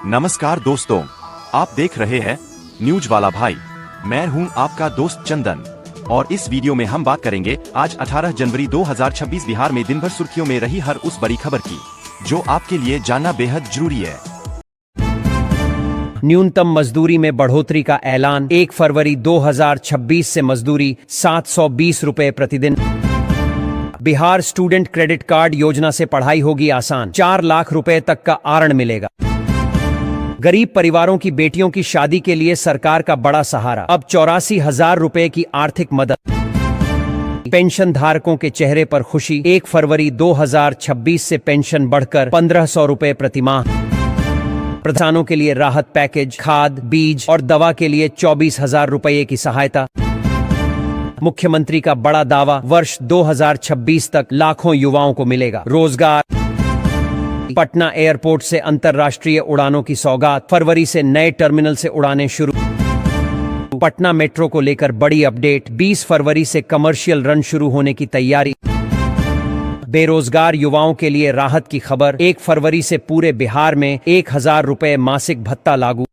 नमस्कार दोस्तों, आप देख रहे हैं न्यूज वाला भाई। मैं हूं आपका दोस्त चंदन और इस वीडियो में हम बात करेंगे आज 18 जनवरी 2026 बिहार में दिन भर सुर्खियों में रही हर उस बड़ी खबर की जो आपके लिए जानना बेहद जरूरी है। न्यूनतम मजदूरी में बढ़ोतरी का ऐलान। 1 फरवरी 2026 से मजदूरी 720 रुपए प्रतिदिन। बिहार स्टूडेंट क्रेडिट कार्ड योजना से पढ़ाई होगी आसान। 4 लाख रुपए तक का आरण मिलेगा। गरीब परिवारों की बेटियों की शादी के लिए सरकार का बड़ा सहारा। अब 84,000 रुपए की आर्थिक मदद। पेंशन धारकों के चेहरे पर खुशी। 1 फरवरी 2026 से पेंशन बढ़कर 1500 रुपए प्रतिमाह। किसानों के लिए राहत पैकेज। खाद, बीज और दवा के लिए 24,000 रुपए की सहायता। मुख्यमंत्री का बड़ा दावा, वर्ष 2026 तक लाखों युवाओं को मिलेगा रोजगार। पटना एयरपोर्ट से अंतर्राष्ट्रीय उड़ानों की सौगात। फरवरी से नए टर्मिनल से उड़ानें शुरू। पटना मेट्रो को लेकर बड़ी अपडेट। 20 फरवरी से कमर्शियल रन शुरू होने की तैयारी। बेरोजगार युवाओं के लिए राहत की खबर। 1 फरवरी से पूरे बिहार में 1,000 रुपए मासिक भत्ता लागू।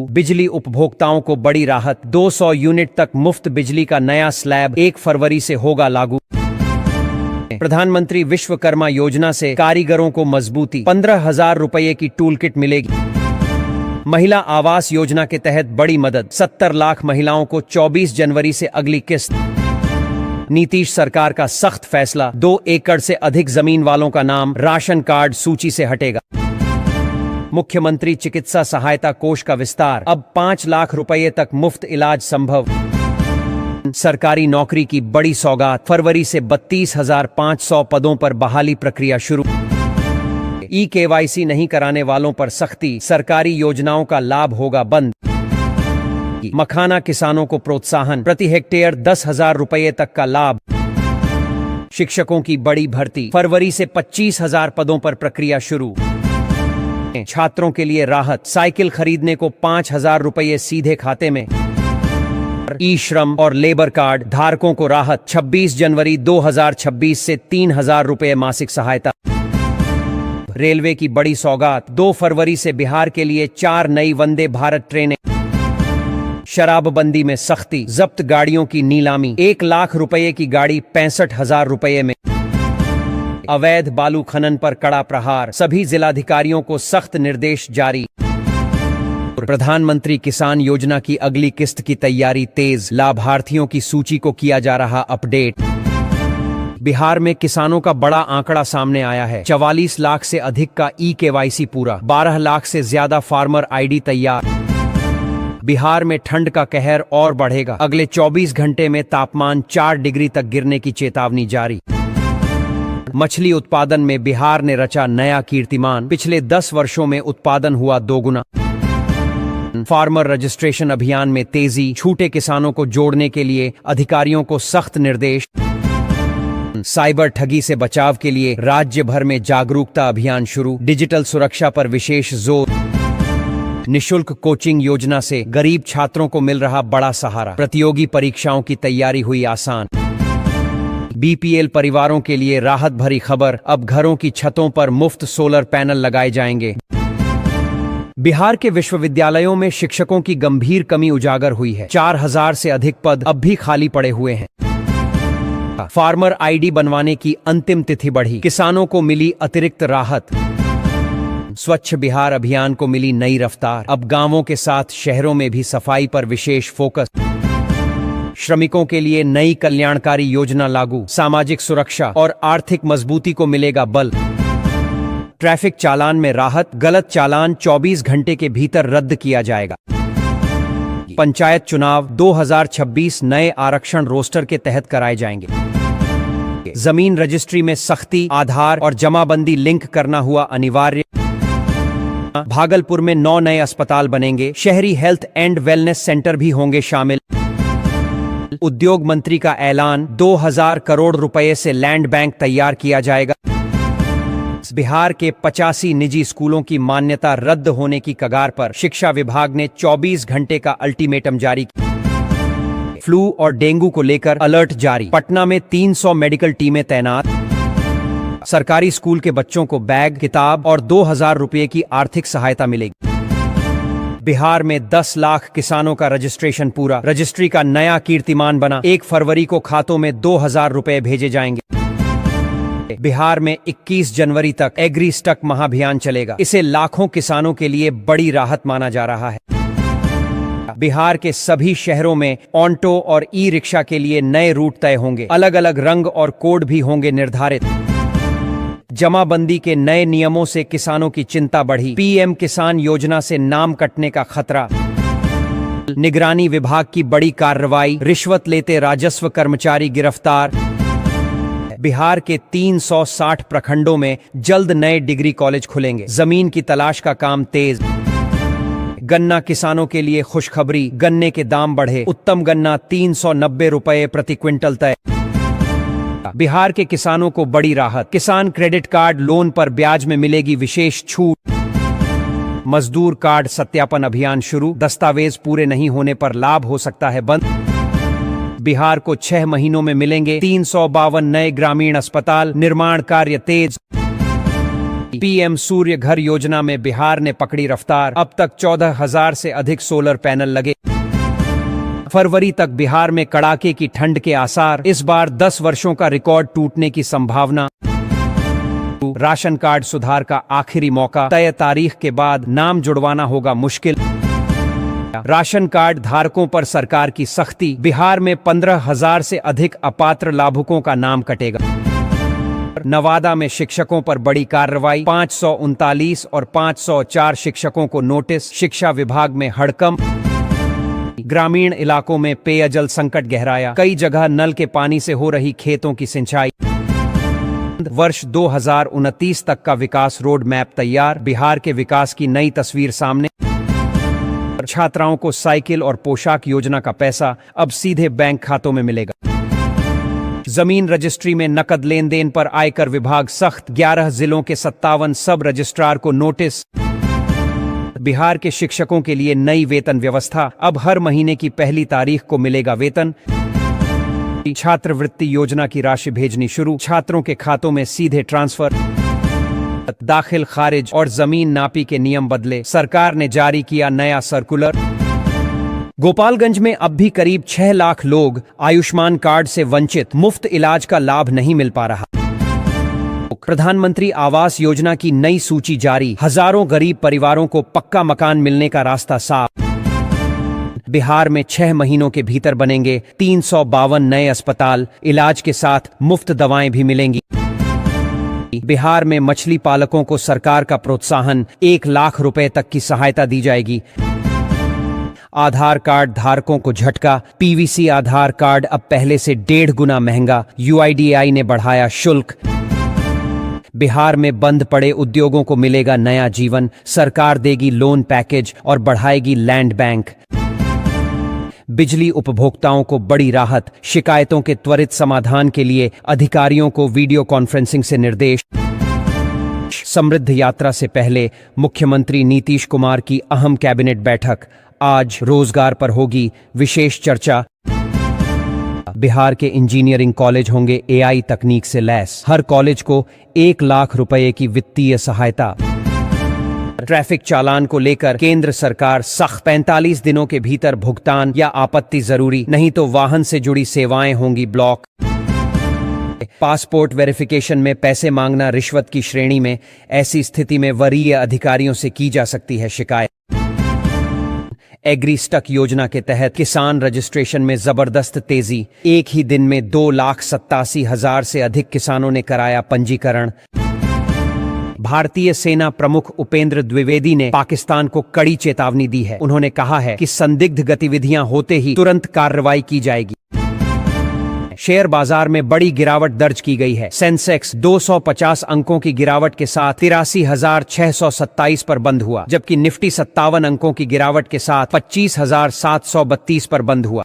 बिजली उपभोक्ताओं को बड़ी राहत। 200 यूनिट तक मुफ्त बिजली का नया स्लैब 1 फरवरी से होगा लागू। प्रधानमंत्री विश्वकर्मा योजना से कारीगरों को मजबूती। 15,000 रुपए की टूल किट मिलेगी। महिला आवास योजना के तहत बड़ी मदद। 70 लाख महिलाओं को 24 जनवरी से अगली किस्त। नीतीश सरकार का सख्त फैसला। 2 एकड़ से अधिक जमीन वालों का नाम राशन कार्ड सूची से हटेगा। मुख्यमंत्री चिकित्सा सहायता कोष का विस्तार। अब 5 लाख रुपए तक मुफ्त इलाज संभव। सरकारी नौकरी की बड़ी सौगात। फरवरी से 32,500 पदों पर बहाली प्रक्रिया शुरू। KYC नहीं कराने वालों पर सख्ती। सरकारी योजनाओं का लाभ होगा बंद। मखाना किसानों को प्रोत्साहन। प्रति हेक्टेयर 10,000 रुपए तक का लाभ। शिक्षकों की बड़ी भर्ती। फरवरी से 25,000 पदों पर प्रक्रिया शुरू। छात्रों के लिए राहत। साइकिल खरीदने को 5,000 रुपए सीधे खाते में। श्रम और लेबर कार्ड धारकों को राहत। 26 जनवरी 2026 से 3,000 रुपए मासिक सहायता। रेलवे की बड़ी सौगात। 2 फरवरी से बिहार के लिए 4 नई वंदे भारत ट्रेनें। शराबबंदी में सख्ती। जब्त गाड़ियों की नीलामी। 1 लाख रुपए की गाड़ी 65,000 रुपए में। अवैध बालू खनन पर कड़ा प्रहार। सभी जिलाधिकारियों को सख्त निर्देश जारी। प्रधानमंत्री किसान योजना की अगली किस्त की तैयारी तेज। लाभार्थियों की सूची को किया जा रहा अपडेट। बिहार में किसानों का बड़ा आंकड़ा सामने आया है। 44 लाख से अधिक का KYC पूरा। 12 लाख से ज्यादा फार्मर ID तैयार। बिहार में ठंड का कहर और बढ़ेगा। अगले 24 घंटे में तापमान 4 डिग्री तक गिरने की चेतावनी जारी। मछली उत्पादन में बिहार ने रचा नया कीर्तिमान। पिछले 10 वर्षों में उत्पादन हुआ 2 गुना। फार्मर रजिस्ट्रेशन अभियान में तेजी। छूटे किसानों को जोड़ने के लिए अधिकारियों को सख्त निर्देश। साइबर ठगी से बचाव के लिए राज्य भर में जागरूकता अभियान शुरू। डिजिटल सुरक्षा पर विशेष जोर। निशुल्क कोचिंग योजना से गरीब छात्रों को मिल रहा बड़ा सहारा। प्रतियोगी परीक्षाओं की तैयारी हुई आसान। BPL परिवारों के लिए राहत भरी खबर। अब घरों की छतों पर मुफ्त सोलर पैनल लगाए जाएंगे। बिहार के विश्वविद्यालयों में शिक्षकों की गंभीर कमी उजागर हुई है। 4,000 से अधिक पद अब भी खाली पड़े हुए हैं। फार्मर ID बनवाने की अंतिम तिथि बढ़ी। किसानों को मिली अतिरिक्त राहत। स्वच्छ बिहार अभियान को मिली नई रफ्तार। अब गांवों के साथ शहरों में भी सफाई पर विशेष फोकस। श्रमिकों के लिए नई कल्याणकारी योजना लागू। सामाजिक सुरक्षा और आर्थिक मजबूती को मिलेगा बल। ट्रैफिक चालान में राहत। गलत चालान 24 घंटे के भीतर रद्द किया जाएगा। पंचायत चुनाव 2026 नए आरक्षण रोस्टर के तहत कराए जाएंगे। जमीन रजिस्ट्री में सख्ती। आधार और जमाबंदी लिंक करना हुआ अनिवार्य। भागलपुर में 9 नए अस्पताल बनेंगे। शहरी हेल्थ एंड वेलनेस सेंटर भी होंगे शामिल। उद्योग मंत्री का ऐलान। 2,000 करोड़ रुपए से लैंड बैंक तैयार किया जाएगा। बिहार के 85 निजी स्कूलों की मान्यता रद्द होने की कगार पर। शिक्षा विभाग ने 24 घंटे का अल्टीमेटम जारी किया। फ्लू और डेंगू को लेकर अलर्ट जारी। पटना में 300 मेडिकल टीमें तैनात। सरकारी स्कूल के बच्चों को बैग, किताब और 2,000 रुपये की आर्थिक सहायता मिलेगी। बिहार में 10 लाख किसानों का रजिस्ट्रेशन पूरा, रजिस्ट्री का नया कीर्तिमान बना। 1 फरवरी को खातों में 2,000 रुपये भेजे जाएंगे। बिहार में 21 जनवरी तक एग्री स्टक महाअभियान चलेगा। इसे लाखों किसानों के लिए बड़ी राहत माना जा रहा है। बिहार के सभी शहरों में ऑन्टो और ई रिक्शा के लिए नए रूट तय होंगे। अलग अलग रंग और कोड भी होंगे निर्धारित। जमाबंदी के नए नियमों से किसानों की चिंता बढ़ी। पीएम किसान योजना से नाम कटने का खतरा। निगरानी विभाग की बड़ी कार्रवाई, रिश्वत लेते राजस्व कर्मचारी गिरफ्तार। बिहार के 360 प्रखंडों में जल्द नए डिग्री कॉलेज खुलेंगे। जमीन की तलाश का काम तेज। गन्ना किसानों के लिए खुशखबरी, गन्ने के दाम बढ़े। उत्तम गन्ना 390 रुपये प्रति क्विंटल तय। बिहार के किसानों को बड़ी राहत, किसान क्रेडिट कार्ड लोन पर ब्याज में मिलेगी विशेष छूट। मजदूर कार्ड सत्यापन अभियान शुरू, दस्तावेज पूरे नहीं होने पर लाभ हो सकता है बंद। बिहार को 6 महीनों में मिलेंगे 352 नए ग्रामीण अस्पताल, निर्माण कार्य तेज। पीएम सूर्य घर योजना में बिहार ने पकड़ी रफ्तार, अब तक 14,000 से अधिक सोलर पैनल लगे। फरवरी तक बिहार में कड़ाके की ठंड के आसार, इस बार 10 वर्षों का रिकॉर्ड टूटने की संभावना। राशन कार्ड सुधार का आखिरी मौका, तय तारीख के बाद नाम जुड़वाना होगा मुश्किल। राशन कार्ड धारकों पर सरकार की सख्ती, बिहार में 15,000 से अधिक अपात्र लाभुकों का नाम कटेगा। नवादा में शिक्षकों पर बड़ी कार्रवाई, 539 और 504 शिक्षकों को नोटिस, शिक्षा विभाग में हड़कंप। ग्रामीण इलाकों में पेयजल संकट गहराया, कई जगह नल के पानी से हो रही खेतों की सिंचाई। वर्ष 2029 तक का विकास रोड मैप तैयार, बिहार के विकास की नई तस्वीर सामने। छात्राओं को साइकिल और पोशाक योजना का पैसा अब सीधे बैंक खातों में मिलेगा। जमीन रजिस्ट्री में नकद लेन देन पर आयकर विभाग सख्त, 11 जिलों के 57 सब रजिस्ट्रार को नोटिस। बिहार के शिक्षकों के लिए नई वेतन व्यवस्था, अब हर महीने की पहली तारीख को मिलेगा वेतन। छात्रवृत्ति योजना की राशि भेजनी शुरू, छात्रों के खातों में सीधे ट्रांसफर। दाखिल खारिज और जमीन नापी के नियम बदले, सरकार ने जारी किया नया सर्कुलर। गोपालगंज में अब भी करीब 6 लाख लोग आयुष्मान कार्ड से वंचित, मुफ्त इलाज का लाभ नहीं मिल पा रहा। प्रधानमंत्री आवास योजना की नई सूची जारी, हजारों गरीब परिवारों को पक्का मकान मिलने का रास्ता साफ। बिहार में 6 महीनों के भीतर बनेंगे 352 नए अस्पताल, इलाज के साथ मुफ्त दवाएं भी मिलेंगी। बिहार में मछली पालकों को सरकार का प्रोत्साहन, 1 लाख रुपए तक की सहायता दी जाएगी। आधार कार्ड धारकों को झटका, पीवीसी आधार कार्ड अब पहले से 1.5 गुना महंगा, यूआईडीएआई ने बढ़ाया शुल्क। बिहार में बंद पड़े उद्योगों को मिलेगा नया जीवन, सरकार देगी लोन पैकेज और बढ़ाएगी लैंड बैंक। बिजली उपभोक्ताओं को बड़ी राहत, शिकायतों के त्वरित समाधान के लिए अधिकारियों को वीडियो कॉन्फ्रेंसिंग से निर्देश। समृद्ध यात्रा से पहले मुख्यमंत्री नीतीश कुमार की अहम कैबिनेट बैठक, आज रोजगार पर होगी विशेष चर्चा। बिहार के इंजीनियरिंग कॉलेज होंगे एआई तकनीक से लैस, हर कॉलेज को 1 लाख रुपए की वित्तीय सहायता। ट्रैफिक चालान को लेकर केंद्र सरकार सख्त, 45 दिनों के भीतर भुगतान या आपत्ति जरूरी, नहीं तो वाहन से जुड़ी सेवाएं होंगी ब्लॉक। पासपोर्ट वेरिफिकेशन में पैसे मांगना रिश्वत की श्रेणी में, ऐसी स्थिति में वरीय अधिकारियों से की जा सकती है शिकायत। एग्री स्टक योजना के तहत किसान रजिस्ट्रेशन में जबरदस्त तेजी, एक ही दिन में 2,87,000 से अधिक किसानों ने कराया पंजीकरण। भारतीय सेना प्रमुख उपेंद्र द्विवेदी ने पाकिस्तान को कड़ी चेतावनी दी है, उन्होंने कहा है कि संदिग्ध गतिविधियां होते ही तुरंत कार्रवाई की जाएगी। शेयर बाजार में बड़ी गिरावट दर्ज की गई है, सेंसेक्स 250 अंकों की गिरावट के साथ 83,627 पर बंद हुआ, जबकि निफ्टी 57 अंकों की गिरावट के साथ 25,732 पर बंद हुआ।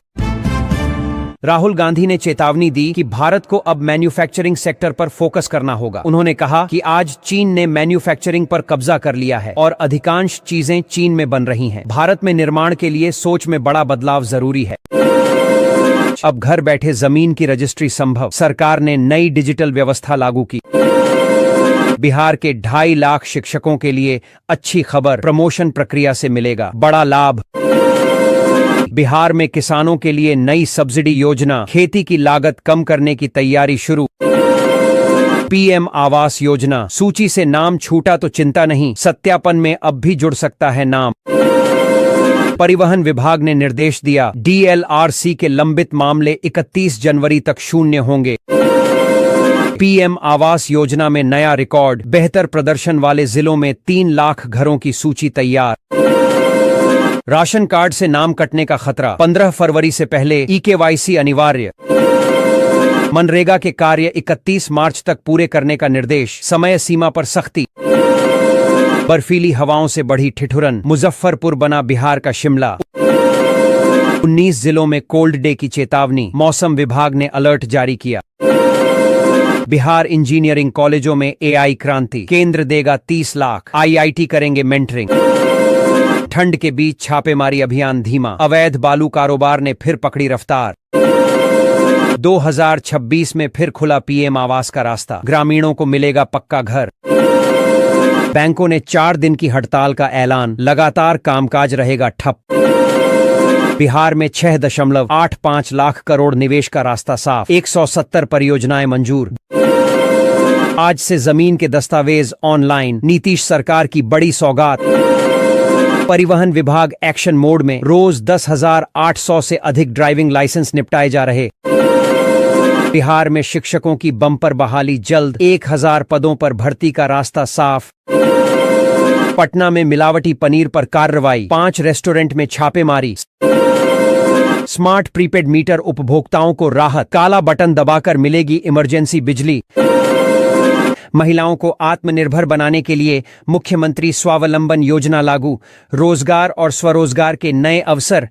राहुल गांधी ने चेतावनी दी कि भारत को अब मैन्युफैक्चरिंग सेक्टर पर फोकस करना होगा। उन्होंने कहा कि आज चीन ने मैन्युफैक्चरिंग पर कब्जा कर लिया है और अधिकांश चीजें चीन में बन रही हैं। भारत में निर्माण के लिए सोच में बड़ा बदलाव जरूरी है। अब घर बैठे जमीन की रजिस्ट्री संभव, सरकार ने नई डिजिटल व्यवस्था लागू की। बिहार के 2.5 लाख शिक्षकों के लिए अच्छी खबर, प्रमोशन प्रक्रिया से मिलेगा बड़ा लाभ। बिहार में किसानों के लिए नई सब्सिडी योजना, खेती की लागत कम करने की तैयारी शुरू। पीएम आवास योजना, सूची से नाम छूटा तो चिंता नहीं, सत्यापन में अब भी जुड़ सकता है नाम। परिवहन विभाग ने निर्देश दिया, डीएलआरसी के लंबित मामले 31 जनवरी तक शून्य होंगे। पीएम आवास योजना में नया रिकॉर्ड, बेहतर प्रदर्शन वाले जिलों में 3 लाख घरों की सूची तैयार। राशन कार्ड से नाम कटने का खतरा, 15 फरवरी से पहले ईकेवाईसी अनिवार्य। मनरेगा के कार्य 31 मार्च तक पूरे करने का निर्देश, समय सीमा पर सख्ती। बर्फीली हवाओं से बढ़ी ठिठुरन, मुजफ्फरपुर बना बिहार का शिमला। 19 जिलों में कोल्ड डे की चेतावनी, मौसम विभाग ने अलर्ट जारी किया। बिहार इंजीनियरिंग कॉलेजों में एआई क्रांति, केंद्र देगा 30 लाख, आईआईटी करेंगे मेंटरिंग। ठंड के बीच छापेमारी अभियान धीमा, अवैध बालू कारोबार ने फिर पकड़ी रफ्तार। 2026 में फिर खुला पीएम आवास का रास्ता, ग्रामीणों को मिलेगा पक्का घर। बैंकों ने 4 दिन की हड़ताल का ऐलान, लगातार कामकाज रहेगा ठप। बिहार में 6.85 लाख करोड़ निवेश का रास्ता साफ, 170 परियोजनाएं मंजूर। आज से जमीन के दस्तावेज ऑनलाइन, नीतीश सरकार की बड़ी सौगात। परिवहन विभाग एक्शन मोड में, रोज 10,800 से अधिक ड्राइविंग लाइसेंस निपटाए जा रहे। बिहार में शिक्षकों की बम्पर बहाली जल्द, 1000 पदों पर भर्ती का रास्ता साफ। पटना में मिलावटी पनीर पर कार्रवाई, 5 रेस्टोरेंट में छापेमारी। स्मार्ट प्रीपेड मीटर उपभोक्ताओं को राहत, काला बटन दबाकर मिलेगी इमरजेंसी बिजली। महिलाओं को आत्मनिर्भर बनाने के लिए मुख्यमंत्री स्वावलंबन योजना लागू, रोजगार और स्वरोजगार के नए अवसर।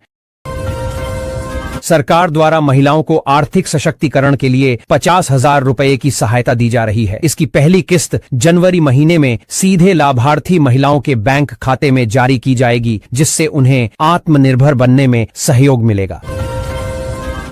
सरकार द्वारा महिलाओं को आर्थिक सशक्तिकरण के लिए 50,000 रुपए की सहायता दी जा रही है। इसकी पहली किस्त जनवरी महीने में सीधे लाभार्थी महिलाओं के बैंक खाते में जारी की जाएगी, जिससे उन्हें आत्मनिर्भर बनने में सहयोग मिलेगा।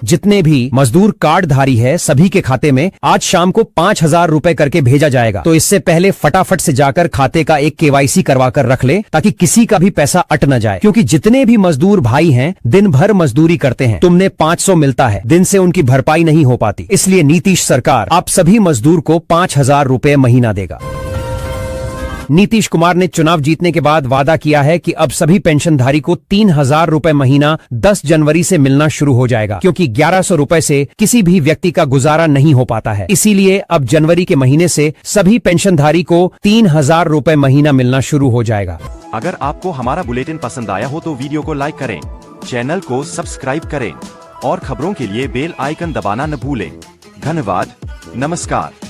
जितने भी मजदूर कार्डधारी है, सभी के खाते में आज शाम को 5,000 रुपए करके भेजा जाएगा। तो इससे पहले फटाफट से जाकर खाते का एक केवाईसी करवा कर रख ले, ताकि किसी का भी पैसा अट न जाए। क्योंकि जितने भी मजदूर भाई हैं, दिन भर मजदूरी करते हैं, तुमने 500 मिलता है, दिन से उनकी भरपाई नहीं हो पाती। इसलिए नीतीश सरकार आप सभी मजदूर को 5,000 रुपए महीना देगा। नीतीश कुमार ने चुनाव जीतने के बाद वादा किया है कि अब सभी पेंशनधारी को 3,000 रुपए महीना 10 जनवरी से मिलना शुरू हो जाएगा, क्योंकि 1100 रुपए से किसी भी व्यक्ति का गुजारा नहीं हो पाता है। इसीलिए अब जनवरी के महीने से सभी पेंशनधारी को 3,000 रुपए महीना मिलना शुरू हो जाएगा। अगर आपको हमारा बुलेटिन पसंद आया हो तो वीडियो को लाइक करें, चैनल को सब्सक्राइब करें और खबरों के लिए बेल आइकन दबाना न भूलें। धन्यवाद, नमस्कार।